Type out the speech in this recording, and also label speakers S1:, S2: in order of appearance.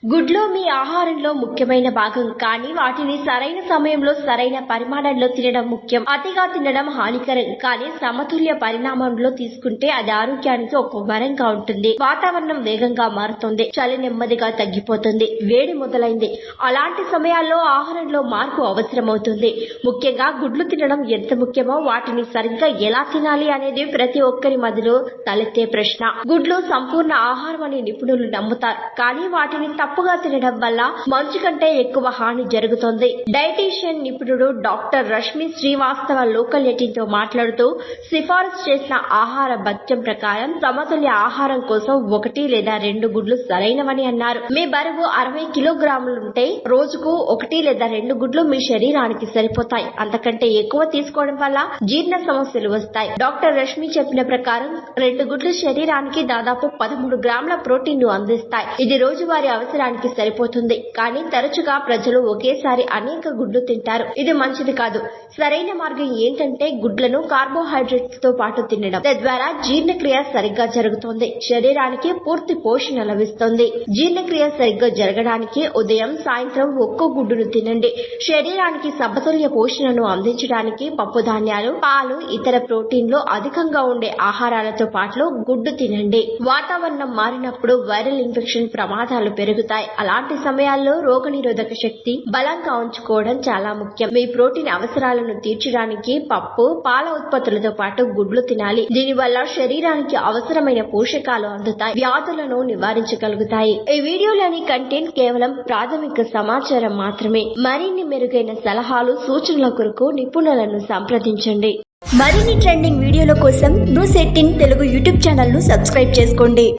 S1: గుడ్లు మీ ఆహారంలో ముఖ్యమైన భాగం, కానీ వాటిని సరైన సమయంలో సరైన పరిమాణంలో తినడం ముఖ్యం. అతిగా తినడం హానికరం, కానీ సమతుల్య పరిణామంలో తీసుకుంటే అది ఆరోగ్యానికి ఒక వరంగా ఉంటుంది. వాతావరణం వేగంగా మారుతుంది, చలి నెమ్మదిగా తగ్గిపోతుంది, వేడి మొదలైంది. అలాంటి సమయాల్లో ఆహారంలో మార్పు అవసరమవుతుంది. ముఖ్యంగా గుడ్లు తినడం ఎంత ముఖ్యమో వాటిని సరిగ్గా ఎలా తినాలి అనేది ప్రతి ఒక్కరి మదిలో తలెత్తే ప్రశ్న. గుడ్లు సంపూర్ణ ఆహారం అని నిపుణులు నమ్ముతారు, కానీ వాటిని తప్పుగా తినడం వల్ల మంచు కంటే ఎక్కువ హాని జరుగుతుంది. డైటీషియన్ నిపుణుడు డాక్టర్ రష్మి శ్రీవాస్తవ లోకల్ 18తో మాట్లాడుతూ, సిఫారసు చేసిన ఆహార భత్యం ప్రకారం సమతుల్య ఆహారం కోసం 1 లేదా 2 గుడ్లు సరైనవని అన్నారు. మీ బరువు 60 కిలోగ్రాములుంటే రోజుకు 1 లేదా 2 గుడ్లు మీ శరీరానికి సరిపోతాయి. అంతకంటే ఎక్కువ తీసుకోవడం వల్ల జీర్ణ సమస్యలు వస్తాయి. డాక్టర్ రష్మి చెప్పిన ప్రకారం 2 గుడ్లు శరీరానికి దాదాపు 13 గ్రాముల ప్రోటీన్ ను అందిస్తాయి. ఇది రోజువారీ అవసరానికి సరిపోతుంది. కానీ తరచుగా ప్రజలు ఒకేసారి అనేక గుడ్లు తింటారు. ఇది మంచిది కాదు. సరైన మార్గం ఏంటంటే గుడ్లను కార్బోహైడ్రేట్స్ తో పాటు తినడం. తద్వారా జీర్ణక్రియ సరిగ్గా జరుగుతుంది, శరీరానికి పూర్తి పోషణ లభిస్తుంది. జీర్ణక్రియ సరిగ్గా జరగడానికి ఉదయం, సాయంత్రం ఒక్కో గుడ్డును తినండి. శరీరానికి సమతుల్య పోషణను అందించడానికి పప్పు ధాన్యాలు, పాలు, ఇతర ప్రోటీన్లు అధికంగా ఉండే ఆహారాలతో పాటు గుడ్డు తినండి. వాతావరణం మారినప్పుడు వైరల్ ఇన్ఫెక్షన్ ప్రమాదాలు పెరుగుతాయి. అలాంటి సమయాల్లో రోగనిరోధక శక్తి బలంగా ఉంచుకోవడం చాలా ముఖ్యం. మీ ప్రోటీన్ అవసరాలను తీర్చడానికి పప్పు, పాల ఉత్పత్తులతో పాటు గుడ్లు తినాలి. దీనివల్ల శరీరానికి అవసరమైన పోషకాలు అందుతాయి, వ్యాధులను నివారించగలుగుతాయి. ఈ వీడియోలోని కంటెంట్ కేవలం ప్రాథమిక సమాచారం మాత్రమే. మరిన్ని మెరుగైన సలహాలు, సూచనల కొరకు నిపుణులను సంప్రదించండి. మరిన్ని ట్రెండింగ్ వీడియోల కోసం న్యూస్ 18 తెలుగు యూట్యూబ్ ఛానల్ ను సబ్స్క్రైబ్ చేసుకోండి.